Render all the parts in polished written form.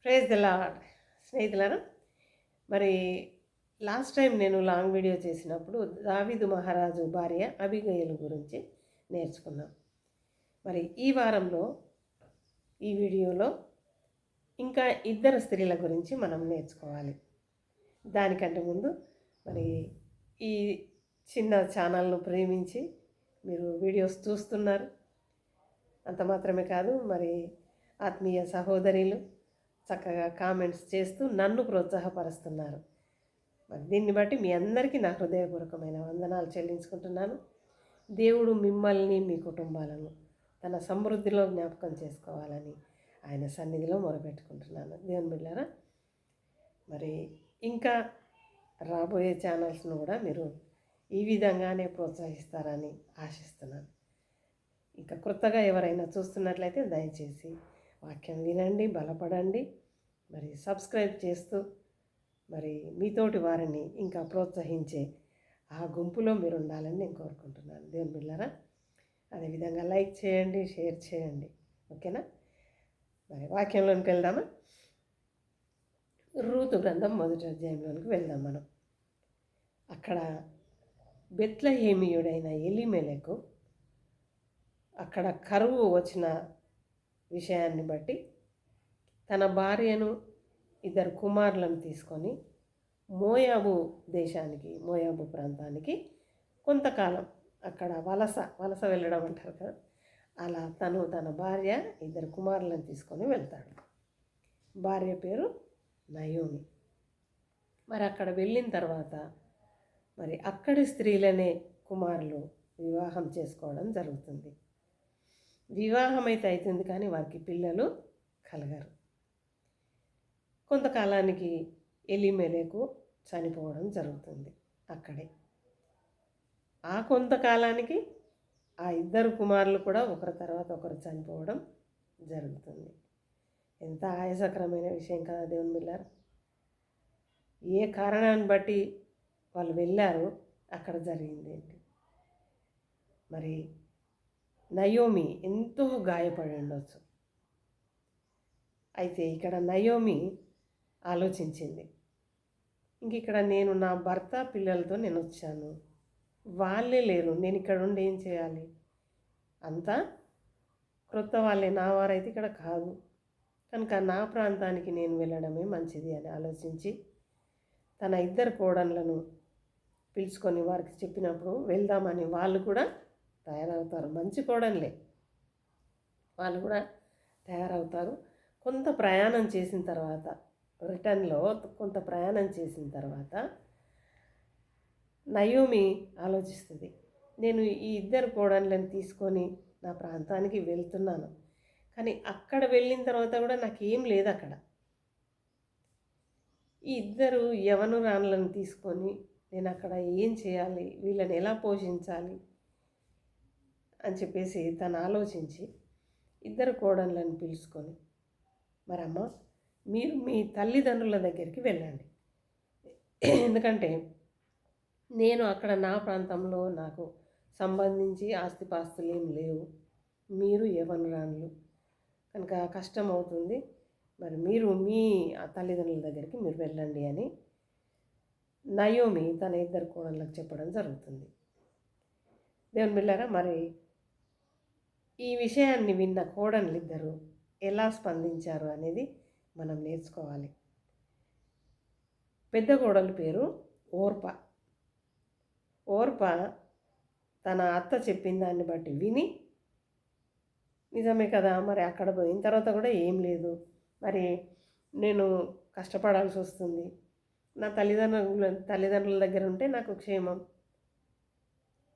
Praise the lord. స్నేహితులారా, మరి last time నేను లాంగ్ వీడియో చేసినప్పుడు దావీదు మహారాజు భార్య అబిగయలు గురించి నేర్చుకున్నాం. మరి ఈ వారంలో ఈ వీడియోలో ఇంకా ఇద్దరు స్త్రీల గురించి మనం నేర్చుకోవాలి. దానికంటే ముందు మరి ఈ చిన్న ఛానల్ను ప్రేమించి మీరు వీడియోస్ చూస్తున్నారు. అంత మాత్రమే కాదు, మరి ఆత్మీయ సహోదరులు చక్కగా కామెంట్స్ చేస్తూ నన్ను ప్రోత్సాహపరుస్తున్నారు. మరి దీన్ని బట్టి మీ అందరికీ నా హృదయపూర్వకమైన వందనాలు చెల్లించుకుంటున్నాను. దేవుడు మిమ్మల్ని మీ కుటుంబాలను తన సమృద్ధిలో జ్ఞాపకం చేసుకోవాలని ఆయన సన్నిధిలో మొరపెట్టుకుంటున్నాను. దేవుని బిడ్డలారా, మరి ఇంకా రాబోయే ఛానల్స్ను కూడా మీరు ఈ విధంగానే ప్రోత్సహిస్తారని ఆశిస్తున్నాను. ఇంకా కొత్తగా ఎవరైనా చూస్తున్నట్లయితే దయచేసి వాక్యం వినండి, బలపడండి, మరి సబ్స్క్రైబ్ చేస్తూ మరి మీతోటి వారిని ఇంకా ప్రోత్సహించే ఆ గుంపులో మీరు ఉండాలని నేను కోరుకుంటున్నాను. దేవుని బిడ్డలారా, అదేవిధంగా లైక్ చేయండి, షేర్ చేయండి. ఓకేనా? మరి వాక్యంలోనికి వెళ్దామా? రూతు గ్రంథం 1వ అధ్యాయంలోనికి వెళ్దాం మనం. అక్కడ బెత్లెహేమీయుడైన ఎలీమెలెకు అక్కడ కరువు వచ్చిన విషయాన్ని బట్టి తన భార్యను, ఇద్దరు కుమారులను తీసుకొని మోయాబు దేశానికి, మోయాబు ప్రాంతానికి కొంతకాలం అక్కడ వలస వెళ్ళడం అంటారు కదా, అలా తన భార్య, ఇద్దరు కుమారులను తీసుకొని వెళ్తాడు. భార్య పేరు నయోమి. మరి అక్కడ వెళ్ళిన తర్వాత మరి అక్కడి స్త్రీలనే కుమారులు వివాహం చేసుకోవడం జరుగుతుంది. వివాహం అయితే అవుతుంది, కానీ వారికి పిల్లలు కలగరు. కొంతకాలానికి ఎలీమెలెకు చనిపోవడం జరుగుతుంది. అక్కడే ఆ కొంతకాలానికి ఆ ఇద్దరు కుమారులు కూడా ఒకరి తర్వాత ఒకరు చనిపోవడం జరుగుతుంది. ఎంత ఆయాసకరమైన విషయం కదా దేవుని బిడ్డలారా. ఏ కారణాన్ని బట్టి వాళ్ళు వెళ్ళారు, అక్కడ జరిగింది ఏంటి? మరి నయోమి ఎంతో గాయపడి ఉండొచ్చు. అయితే ఇక్కడ నయోమి ఆలోచించింది, ఇంక ఇక్కడ నేను నా భర్త పిల్లలతో నేను వచ్చాను, వాళ్ళే లేరు, నేను ఇక్కడ ఉండి ఏం చేయాలి? అంతా క్రొత్త వాళ్ళే, నా వారైతే ఇక్కడ కాదు, కనుక నా ప్రాంతానికి నేను వెళ్ళడమే మంచిది అని ఆలోచించి తన ఇద్దరు కోడళ్ళను పిలుచుకొని వారికి చెప్పినప్పుడు వెళ్దామని వాళ్ళు కూడా తయారవుతారు. మంచి కోడళ్ళే, వాళ్ళు కూడా తయారవుతారు. కొంత ప్రయాణం చేసిన తర్వాత, రిటర్న్లో కొంత ప్రయాణం చేసిన తర్వాత నయోమి ఆలోచిస్తుంది, నేను ఈ ఇద్దరు కోడళ్ళని తీసుకొని నా ప్రాంతానికి వెళ్తున్నాను, కానీ అక్కడ వెళ్ళిన తర్వాత కూడా నాకేం లేదు. అక్కడ ఈ ఇద్దరు యవనురాళ్ళను తీసుకొని నేను అక్కడ ఏం చేయాలి, వీళ్ళని ఎలా పోషించాలి అని చెప్పేసి తను ఆలోచించి ఇద్దరు కోడళ్ళను పిలుచుకొని, మరమ్మ మీరు మీ తల్లిదండ్రుల దగ్గరికి వెళ్ళండి, ఎందుకంటే నేను అక్కడ నా ప్రాంతంలో నాకు సంబంధించి ఆస్తిపాస్తులు ఏం లేవు, మీరు యవనురాళ్ళు కనుక కష్టం అవుతుంది, మరి మీరు మీ తల్లిదండ్రుల దగ్గరికి మీరు వెళ్ళండి అని నయోమి తన ఇద్దరు కోడళ్ళకు చెప్పడం జరుగుతుంది. దేవుని బిడ్డలారా, మరి ఈ విషయాన్ని విన్న కోడళ్ళు ఇద్దరు ఎలా స్పందించారు అనేది మనం నేర్చుకోవాలి. పెద్ద కోడలు పేరు ఓర్ప తన అత్త చెప్పిన దాన్ని బట్టి విని, నిజమే కదా, మరి అక్కడ పోయిన తర్వాత కూడా ఏం లేదు, మరి నేను కష్టపడాల్సి వస్తుంది, నా తల్లిదండ్రుల దగ్గర ఉంటే నాకు క్షేమం,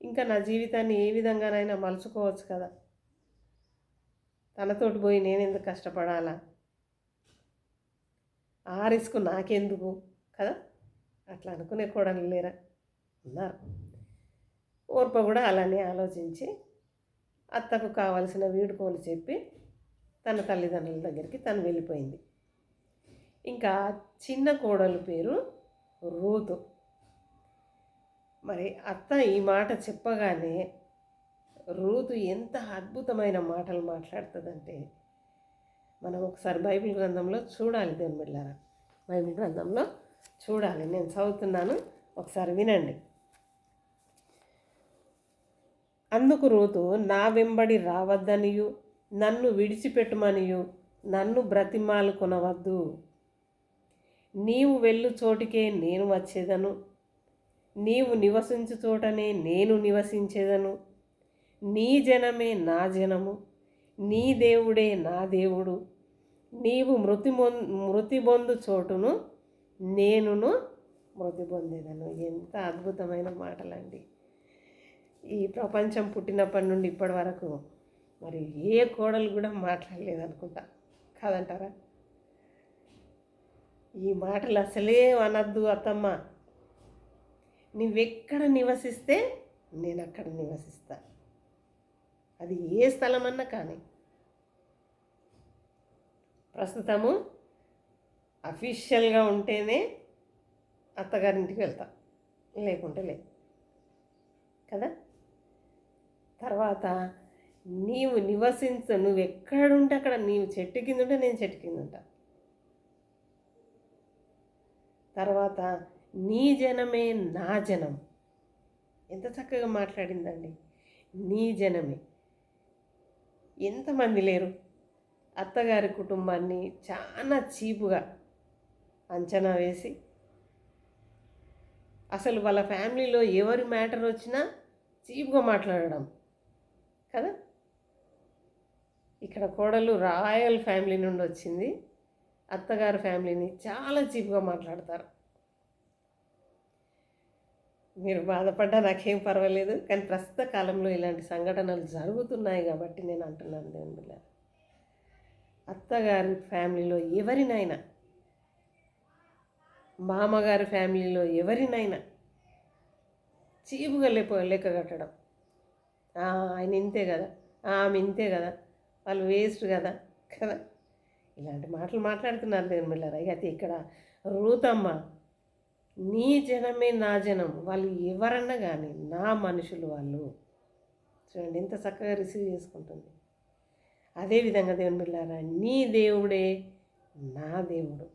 ఇంకా నా జీవితాన్ని ఏ విధంగానైనా మలుచుకోవచ్చు కదా, తనతోటి పోయి నేను ఎందుకు కష్టపడాలా, ఆ రిస్క్ నాకెందుకు కదా, అట్లా అనుకునే కోడలు లేరా, ఉన్నారు. ఓర్ప కూడా అలానే ఆలోచించి అత్తకు కావలసిన వీడుకోలు చెప్పి తన తల్లిదండ్రుల దగ్గరికి తను వెళ్ళిపోయింది. ఇంకా చిన్న కోడలు పేరు రూతు. మరి అత్త ఈ మాట చెప్పగానే రూతు ఎంత అద్భుతమైన మాటలు మాట్లాడుతుందంటే, మనం ఒకసారి బైబిల్ గ్రంథంలో చూడాలి దేవుని బిడ్డలారా. బైబిల్ గ్రంథంలో చూడాలి. నేను చదువుతున్నాను, ఒకసారి వినండి. అందుకు రూతు, నా వెంబడి రావద్దనియు నన్ను విడిచిపెట్టుమనియు నన్ను బ్రతిమాలు కొనవద్దు. నీవు వెళ్ళు చోటికే నేను వచ్చేదను, నీవు నివసించు చోటనే నేను నివసించేదను. నీ జనమే నా జనము, నీ దేవుడే నా దేవుడు. నీవు మృతి పొందు చోటును నేనును మృతి పొందేదను. ఎంత అద్భుతమైన మాటలండి. ఈ ప్రపంచం పుట్టినప్పటి నుండి ఇప్పటి వరకు మరి ఏ కోడలు కూడా మాట్లాడలేదనుకుంటా, కాదంటారా? ఈ మాటలు అసలే అనద్దు అత్తమ్మ. నువ్వెక్కడ నివసిస్తే నేను అక్కడ నివసిస్తా. అది ఏ స్థలమన్నా కానీ. ప్రస్తుతము అఫీషియల్గా ఉంటేనే అత్తగారింటికి వెళ్తా, లేకుంటే లేదు కదా. తర్వాత నువ్వు ఎక్కడుంటే అక్కడ, నీవు చెట్టు కింద ఉంటే నేను చెట్టు కింద ఉంటా. తర్వాత నీ జనమే నా జనం. ఎంత చక్కగా మాట్లాడిందండి. నీ జనమే. ఎంతమంది లేరు అత్తగారి కుటుంబాన్ని చాలా చీపుగా అంచనా వేసి, అసలు వాళ్ళ ఫ్యామిలీలో ఎవరి మ్యాటర్ వచ్చినా చీపుగా మాట్లాడడం కదా. ఇక్కడ కోడలు రాయల్ ఫ్యామిలీ నుండి వచ్చింది, అత్తగారి ఫ్యామిలీని చాలా చీపుగా మాట్లాడతారు. మీరు బాధపడ్డా నాకేం పర్వాలేదు, కానీ ప్రస్తుత కాలంలో ఇలాంటి సంఘటనలు జరుగుతున్నాయి కాబట్టి నేను అంటున్నాను దేవుని బిడ్డలారా. అత్తగారి ఫ్యామిలీలో ఎవరినైనా, మామగారి ఫ్యామిలీలో ఎవరినైనా చీపుగా లెక్క కట్టడం. ఆయన ఇంతే కదా, ఆమె ఇంతే కదా, వాళ్ళు వేస్ట్ కదా కదా, ఇలాంటి మాటలు మాట్లాడుతున్నారు దేవుని బిడ్డలారా. అయితే ఇక్కడ రూతమ్మ, నీ జనమే నా జనం, వాళ్ళు ఎవరన్నా కానీ నా మనుషులు వాళ్ళు. చూడండి ఎంత చక్కగా రిసీవ్ చేసుకుంటుంది. అదేవిధంగా దేవుని బిడ్డలారా, నీ దేవుడే నా దేవుడు.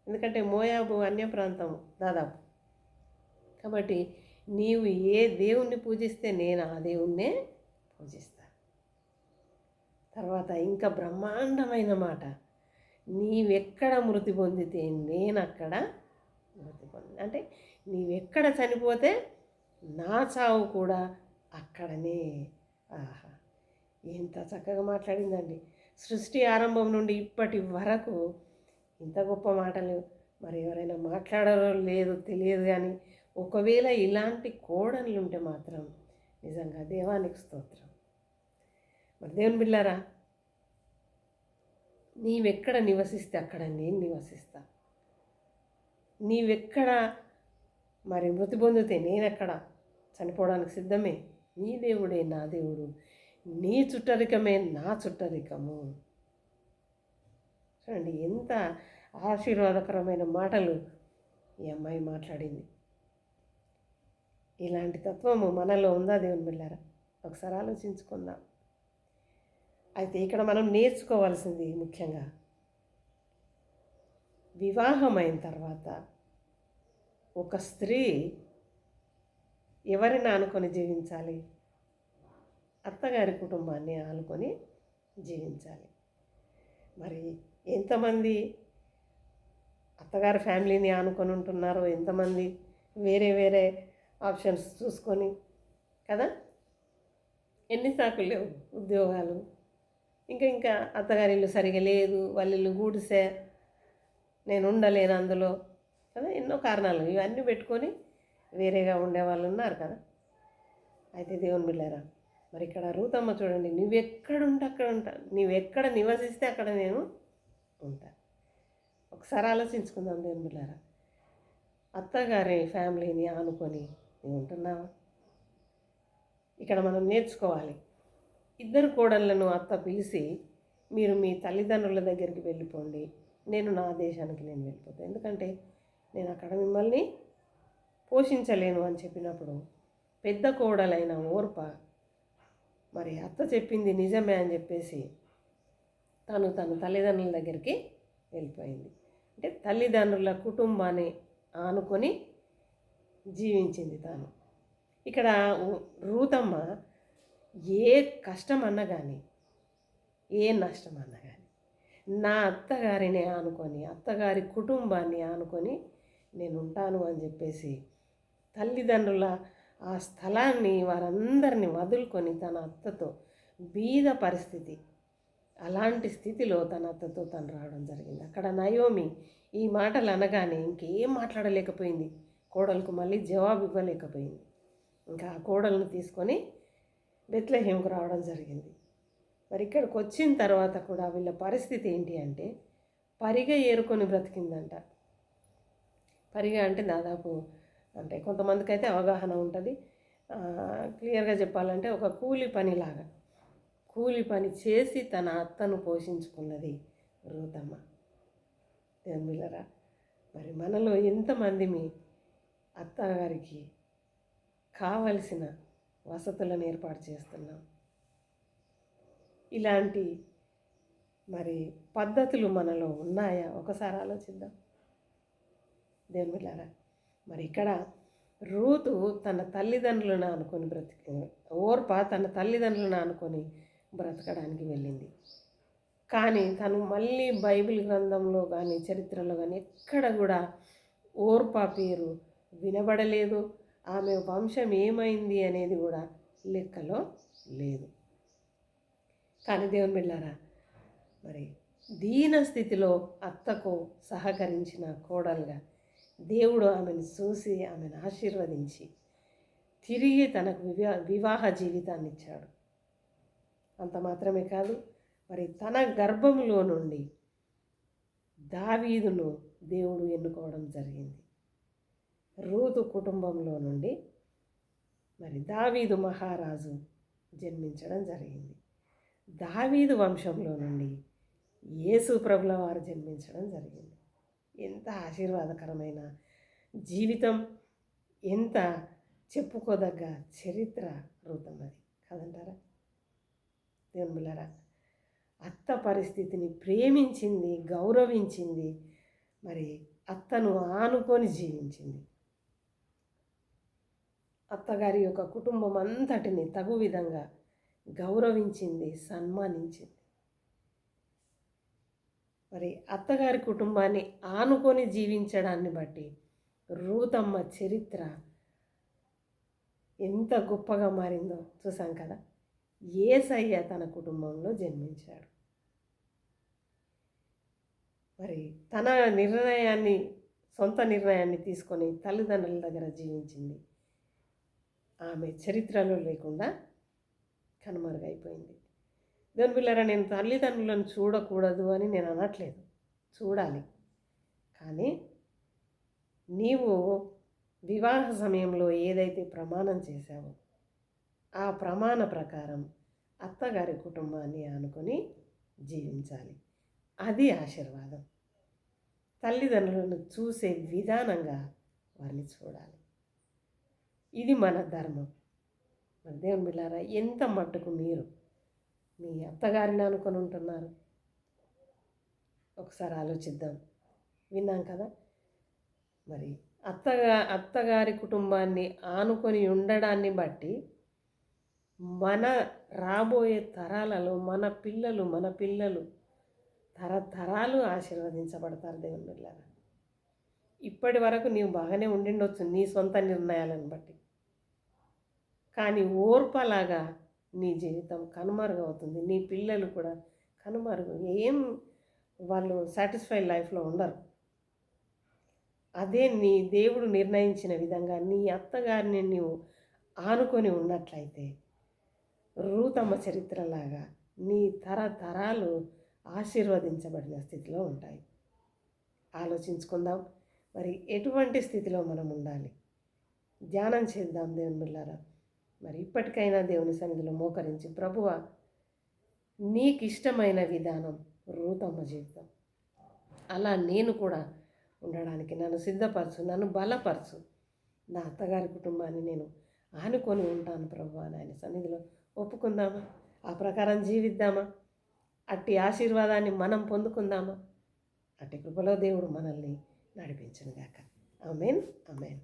ఎందుకంటే మోయాబు అన్య ప్రాంతం దాదాపు, కాబట్టి నీవు ఏ దేవుణ్ణి పూజిస్తే నేను ఆ దేవుణ్ణే పూజిస్తా. తర్వాత ఇంకా బ్రహ్మాండమైన మాట, నీవెక్కడ మృతి పొందితే నేను అక్కడ మృతి పొంది. అంటే నీవెక్కడ చనిపోతే నా చావు కూడా అక్కడనే. ఆహా, ఎంత చక్కగా మాట్లాడిందండి. సృష్టి ఆరంభం నుండి ఇప్పటి వరకు ఇంత గొప్ప మాటలు మరి ఎవరైనా మాట్లాడారో లేదో తెలియదు, కానీ ఒకవేళ ఇలాంటి కోడళ్ళు ఉంటే మాత్రం నిజంగా దేవానికి స్తోత్రం. మరి దేవుని బిడ్డలారా, నీవెక్కడ నివసిస్తే అక్కడ నేను నివసిస్తా. నీవెక్కడ మరి మృతి పొందితే నేనెక్కడ చనిపోవడానికి సిద్ధమే. నీ దేవుడే నా దేవుడు, నీ చుట్టరికమే నా చుట్టరికము. చూడండి ఎంత ఆశీర్వాదకరమైన మాటలు ఈ అమ్మాయి మాట్లాడింది. ఇలాంటి తత్వము మనలో ఉందా దేవుని బిడ్డలారా? ఒకసారి ఆలోచించుకుందాం. అయితే ఇక్కడ మనం నేర్చుకోవాల్సింది ముఖ్యంగా, వివాహమైన తర్వాత ఒక స్త్రీ ఎవరిని ఆనుకొని జీవించాలి? అత్తగారి కుటుంబాన్ని ఆనుకొని జీవించాలి. మరి ఎంతమంది అత్తగారి ఫ్యామిలీని ఆనుకొని ఉంటున్నారో, ఎంతమంది వేరే వేరే ఆప్షన్స్ చూసుకొని కదా. ఎన్ని సాకులు లేవు, ఉద్యోగాలు, ఇంకా అత్తగారి ఇల్లు సరిగా లేదు, వాళ్ళ ఇల్లు గూడిసే, నేను ఉండలేను అందులో కదా, ఎన్నో కారణాలు ఇవన్నీ పెట్టుకొని వేరేగా ఉండేవాళ్ళు ఉన్నారు కదా. అయితే దేవుని బిడ్డలారా, మరి ఇక్కడ రూతమ్మ చూడండి, నువ్వెక్కడుంటే అక్కడ ఉంటా, నువ్వెక్కడ నివసిస్తే అక్కడ నేను ఉంటా. ఒకసారి ఆలోచించుకుందాం దేవుని బిడ్డలారా. అత్తగారి ఫ్యామిలీని ఆనుకొని నువ్వు ఉంటున్నావా? ఇక్కడ మనం నేర్చుకోవాలి. ఇద్దరు కోడళ్ళను అత్త పిలిచి, మీరు మీ తల్లిదండ్రుల దగ్గరికి వెళ్ళిపోండి, నేను నా దేశానికి నేను వెళ్ళిపోతాను, ఎందుకంటే నేను అక్కడ మిమ్మల్ని పోషించలేను అని చెప్పినప్పుడు పెద్ద కోడలైన ఓర్ప మరి అత్త చెప్పింది నిజమే అని చెప్పేసి తన తల్లిదండ్రుల దగ్గరికి వెళ్ళిపోయింది. అంటే తల్లిదండ్రుల కుటుంబాన్ని ఆనుకొని జీవించింది తాను. ఇక్కడ రూతమ్మ ఏ కష్టం అన్నా కానీ, ఏ నష్టం అన్నా కానీ, నా అత్తగారిని ఆనుకొని, అత్తగారి కుటుంబాన్ని ఆనుకొని నేను ఉంటాను అని చెప్పేసి తల్లిదండ్రుల ఆ స్థలాన్ని వారందరినీ వదులుకొని తన అత్తతో, బీద పరిస్థితి, అలాంటి స్థితిలో తన అత్తతో తను రావడం జరిగింది. అక్కడ నయోమి ఈ మాటలు అనగానే ఇంకేం మాట్లాడలేకపోయింది. కోడలకు మళ్ళీ జవాబు ఇవ్వలేకపోయింది. ఇంకా ఆ కోడలను తీసుకొని బెత్లెహేముకు రావడం జరిగింది. మరి ఇక్కడికి వచ్చిన తర్వాత కూడా వీళ్ళ పరిస్థితి ఏంటి అంటే, పరిగ ఏరుకొని బ్రతికిందంట. పరిగ అంటే దాదాపు, అంటే కొంతమందికి అయితే అవగాహన ఉంటుంది. క్లియర్గా చెప్పాలంటే ఒక కూలి పనిలాగా, కూలి పని చేసి తన అత్తను పోషించుకున్నది రూతమ్మ. దేవుని బిడ్డలారా, మరి మనలో ఎంతమంది మీ అత్తగారికి కావలసిన వసతులను ఏర్పాటు చేస్తున్నాం? ఇలాంటి మరి పద్ధతులు మనలో ఉన్నాయా? ఒకసారి ఆలోచిద్దాం దేవుని బిడ్డలారా. మరి ఇక్కడ రూతు తన తల్లిదండ్రులను అనుకొని ఓర్ప తన తల్లిదండ్రులను అనుకొని బ్రతకడానికి వెళ్ళింది. కానీ తను మళ్ళీ బైబిల్ గ్రంథంలో కానీ చరిత్రలో కానీ ఎక్కడ కూడా ఓర్ప పేరు వినబడలేదు. ఆమె వంశం ఏమైంది అనేది కూడా లెక్కలో లేదు. కానీ దేవుని బిడ్డలారా, మరి దీన స్థితిలో అత్తకు సహకరించిన కోడలుగా దేవుడు ఆమెను చూసి ఆమెను ఆశీర్వదించి తిరిగి తనకు వివాహ జీవితాన్ని ఇచ్చాడు. అంత మాత్రమే కాదు, మరి తన గర్భంలో నుండి దావీదును దేవుడు ఎన్నుకోవడం జరిగింది. రూతు కుటుంబంలో నుండి మరి దావీదు మహారాజు జన్మించడం జరిగింది. దావీదు వంశంలో నుండి యేసు ప్రభుల వారు జన్మించడం జరిగింది. ఎంత ఆశీర్వాదకరమైన జీవితం, ఎంత చెప్పుకోదగ్గ చరిత్ర రూతమ్మది కాదంటారా? దేవుని బిడ్డలారా, అత్త పరిస్థితిని ప్రేమించింది, గౌరవించింది, మరి అత్తను ఆనుకొని జీవించింది. అత్తగారి యొక్క కుటుంబం అంతటిని తగు విధంగా గౌరవించింది, సన్మానించింది. మరి అత్తగారి కుటుంబాన్ని ఆనుకొని జీవించడాన్ని బట్టి రూతమ్మ చరిత్ర ఎంత గొప్పగా మారిందో చూసాం కదా. యేసయ్య తన కుటుంబంలో జన్మించాడు. మరి తన సొంత నిర్ణయాన్ని తీసుకొని తల్లిదండ్రుల దగ్గర జీవించింది. ఆమె చరిత్రలో లేకుండా కనుమరుగైపోయింది. దేవుని బిడ్డలారా, నేను తల్లిదండ్రులను చూడకూడదు అని నేను అనట్లేదు, చూడాలి. కానీ నీవు వివాహ సమయంలో ఏదైతే ప్రమాణం చేశావో ఆ ప్రమాణ ప్రకారం అత్తగారి కుటుంబాన్ని ఆనుకొని జీవించాలి. అది ఆశీర్వాదం. తల్లిదండ్రులను చూసే విధానంగా వారిని చూడాలి. ఇది మన ధర్మం. మన దేవుని బిడ్డలారా, ఎంత మట్టుకు మీరు మీ అత్తగారిని అనుకొని ఉంటున్నారు? ఒకసారి ఆలోచిద్దాం. విన్నాం కదా, మరి అత్తగారి కుటుంబాన్ని ఆనుకొని ఉండడాన్ని బట్టి మన రాబోయే తరాలలో మన పిల్లలు తరతరాలు ఆశీర్వదించబడతారు. దేవుని బిడ్డలారా, ఇప్పటి వరకు నీవు బాగానే ఉండిండొచ్చు నీ సొంత నిర్ణయాలను బట్టి, కానీ ఓర్పలాగా నీ జీవితం కనుమరుగవుతుంది. నీ పిల్లలు కూడా కనుమరుగు, వాళ్ళు సాటిస్ఫైడ్ లైఫ్లో ఉండరు. అదే నీ దేవుడు నిర్ణయించిన విధంగా నీ అత్తగారిని నీవు ఆనుకొని ఉన్నట్లయితే రూతమ్మ చరిత్రలాగా నీ తరతరాలు ఆశీర్వదించబడిన స్థితిలో ఉంటాయి. ఆలోచించుకుందాం, మరి ఎటువంటి స్థితిలో మనం ఉండాలి ధ్యానం చేద్దాం దేవుని బిడ్డలారా. మరి ఇప్పటికైనా దేవుని సన్నిధిలో మోకరించి, ప్రభువా నీకు ఇష్టమైన విధానం రూతమ్మ జీవితం, అలా నేను కూడా ఉండడానికి నన్ను సిద్ధపరచు, నన్ను బలపరచు. నా అత్తగారి కుటుంబాన్ని నేను ఆనుకొని ఉంటాను ప్రభువా అని ఆయన సన్నిధిలో ఒప్పుకుందామా? ఆ ప్రకారం జీవిద్దామా? అట్టి ఆశీర్వాదాన్ని మనం పొందుకుందామా? అట్టి కృపలో దేవుడు మనల్ని నడిపించును గాక. ఆమేన్, ఆమేన్.